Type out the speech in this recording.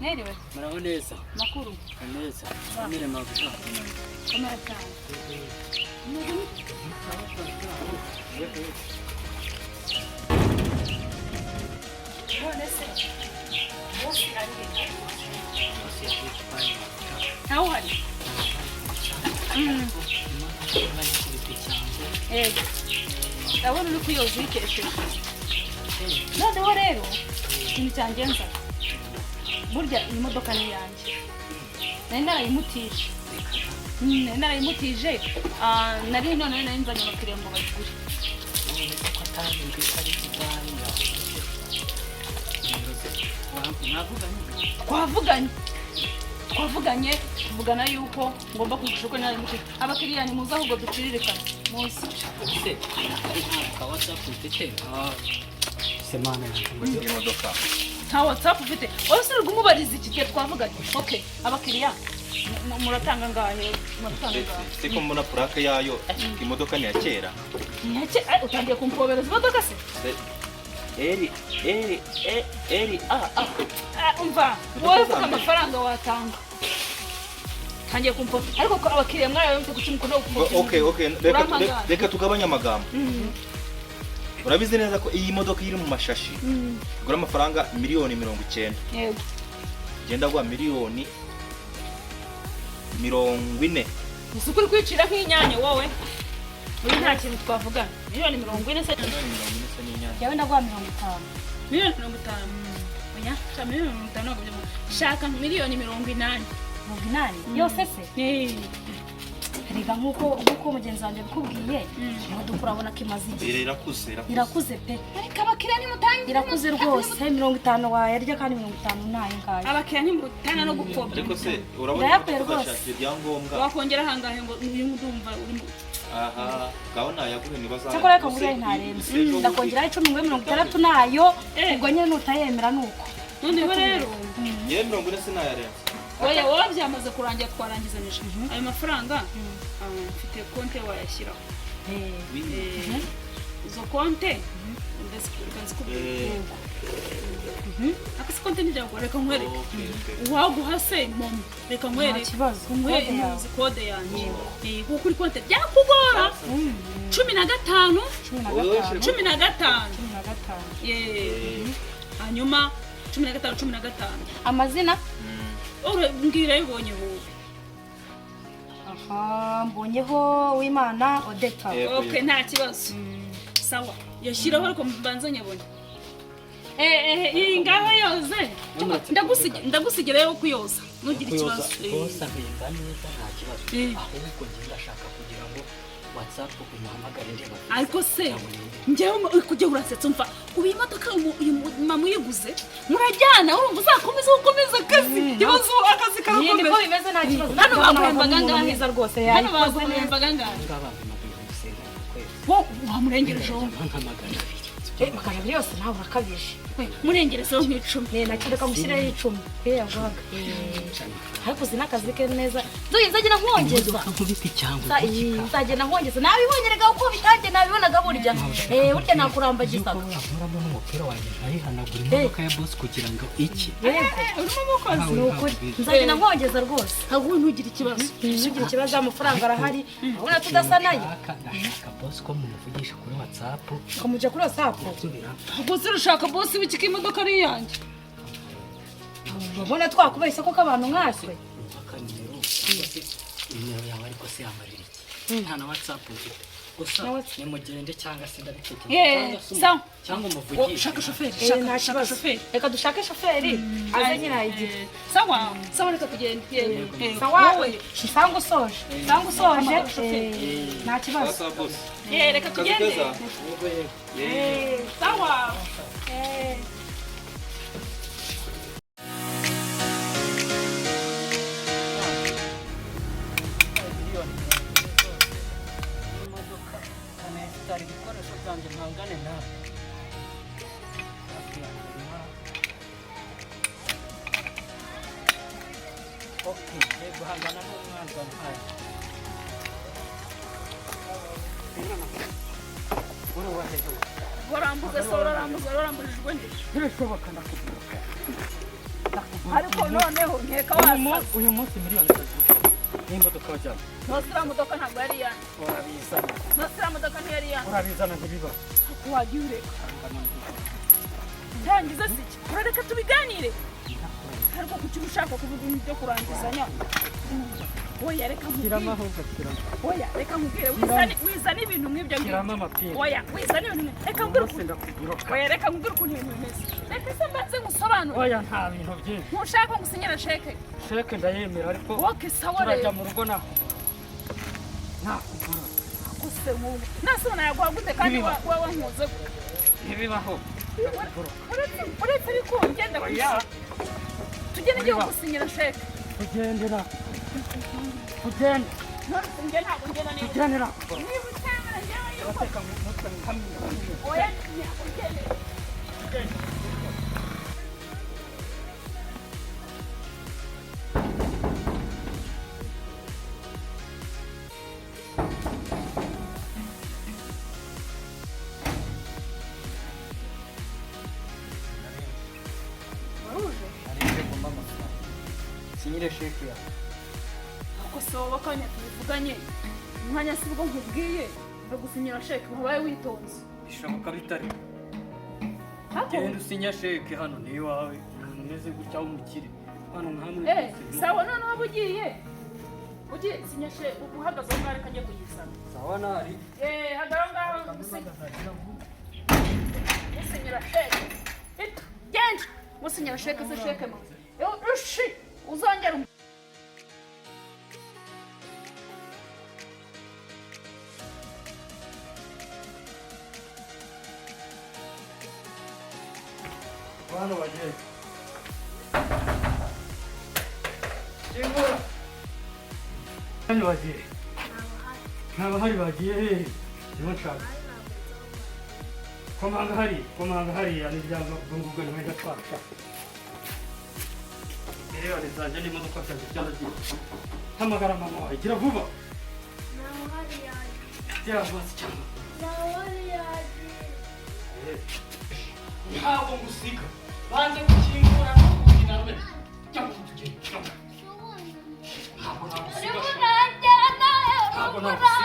Mwiriwe. Muraho neza. Makuru. Neza. Amire magufa. Kamera cyane. None se. Bosi ariye. Nawe hari. Ndabona uri kuyoza uyikesheje. Noneho rero ikintu cyangenza burya iyi modoka ni yanjye. Nari narayimutije nari none nzanye abakiriya ngo bayigure. Twavuganye tuvugana yuko ngomba kugurisha uko narayimutije. Abakiriya ni muze ahubwo duciririkana munsi. Nta WhatsApp ufite? Semana yanjye imodoka. Nta WhatsApp ufite? Wowe se urumubariza iki gihe twavuganye? Okay, abakiriya muratanga ngahe? Siko mbona plaque yayo imodoka ni ya kera. Utangiye kumpobereza imodoka se? Umva, wowe uvuga amafaranga watanga. Tangiye kumpoza. Ariko ko abakiriya mwaraye mfite gucumuka no kumpoza. Okay, reka tugabanya amagambo. Urabizi neza ko iyi modoka iri mu mashashi. Gura amafaranga miliyoni 90. Yego. Genda gwa miliyoni 40. Musukuri kwicira nk'inyanya wowe. Uyu nta kintu twavugana. Miliyoni 40 se. Yawe ndagwa 50. Miliyoni 50. Oya, cha miliyoni 50 ntabwo byo. Shaka miliyoni 80. 80 yose se? Rega nkuko mugenzi wanjye bikubwiye imodoka urabona ko imaze igihe. Irakuze pe. Ariko abakiriya ni mutangira. Irakuze rwose 50 wayarya kandi 50 nayo ngaye. Abakiriya ni mutana no gupfobya. Ariko se urabona ko bashakira ibyangombwa. Wakongera hangahe ngo ndumva urimo. Aha, gahunda yaguhe nibaza. Cyakora reka mvuge ntarenze. Ndakongera 10 ngo 60 nayo. Ubwo nyine nutayemera nuko. None rero. Ye 40 sinayarenze. Oya wabyamaze kurangira twarangizanije. Ayo mafaranga mfite konte wayashyiraho. Izo konte ndasikanze kubwira. Akasi konte nijya reka nkwereke. Waguhase mom reka nkwereke. Nkwereke kode yanjye. Kuko kuri konte byakugora. 15. 15. Hanyuma 15. Amazina mbwira yibonye wowe. Aha, mbonyeho Uwimana Odeta. Okay, nta kibazo. Sawa. Yashiraho ariko mbanza nyabonye. Ngaho yoze. Ndagusigira yo kuyoza. Nugira ikibazo. Bosa mpinda neza nta kibazo. Ahubwo ndashaka kugira ngo WhatsApp umuhamagare ndeba. Ariko se njyewe kujya urasetsa umva uyu modoka uyu mama uyiguze murajyana urumva uzakomeza akazi kibazo akazi karakomeza niko bimeze nta kibazo hano bamuhembaga ngahiza rwose yayi hano bamuhembaga ngahiza wamurengereje nkamagana makana byose nawe urakabije murengerezeho nk'icumi nakireka mushyiraho 10 yaguhaga ariko zinakazi ke neza nzagira nkongeza nkubita cyangwa nzagenda nkongeza nabibongerega uko bitange nabibonaga burya burya nakurambagiza urabona umupira wanjye ayihanagura imodoka ya boss kugira ngo iki urimo mukozi nukuri nzagenda nkongeza rwose ahubwo ntugira ikibazo amafaranga arahari ubona tudasa nayo ndashaka boss ko mumuvugisha kuri WhatsApp kumujya kuri WhatsApp ahubwo urushaka boss w'iki imodoka ari yanjye ubona twakubeshya ko abantu nkaswe nimero yawe ariko se yamarira iki nta na WhatsApp gusa ni mugende cyangwa se ndabitekereza cyangwa umuvugisha shaka shoferi shaka shoferi reka dushake shoferi aze nyine ayigira sawa reka tugende sawa sanga usoje nta kibazo reka tugende sawa ibikoresho byanjye mpangane nawe guhangana n'umwana wampaye warambuze so waramburijwe nde birashoboka ndakubwira ariko noneho nkeka wasa uyu munsi miliyoni n'imodoka wajyana nosira modoka ntabwo yari yana urabizana nosira modoka ntiyari yana urabizana ntibiba wagiye ureka ntangiza siki urareka tubiganire ariko kuki ushaka kuvuga ibintu byo kurangizanya oya reka nkubwire oya reka nkubwire wizana ibintu nk'ibyo ngibyo oya wizana ibintu reka nkubwire oya reka nkubwire ukuntu ibintu bimeze reka se mbanze ngusobanure oya nta bintu byinshi ntushaka ngusinyira sheke ndayemera ariko turajya mu rugo naho nakugura akose nk'ubu nasubona yaguhagute kandi wowe nkuze ntibibaho uretse ariko ngenda tugende igihe gusinyira sheke tugendera none njye ntabwo ngenda neza tugendera niba utemera njyewe yuko oya ntabwo ngendera sinyire sheke ya ako soba kanya tubivuganye umwanya si bwo nkubwiye ndo gusinyira sheke wabaye witonze bishoboka bitari genda usinya sheke hano ni iwawe umeze gutya w'umukire hano nkamwe sawa noneho ugiye sinya sheke uhagaze aho ngaho reka njye kuyisana sawa nari hagara ngaho gusinyira sheke genda gusinyira sheke se sheke mu ushi uzongera hano bagiye Inkuru hano bagiye ntabahari bagiye hehe niho nshaka komanga hariya n'ibyanga byungurwa ni wenda twasha miliyoni zanjye n'imodoka zanjye byaragiye hamagara mama wawe gira vuba gira vuba cyangwa ntabwo ngusiga banze gukingura no kugira ngo cyangwa tugende ntabwo nagusiga ntabwo nagusiga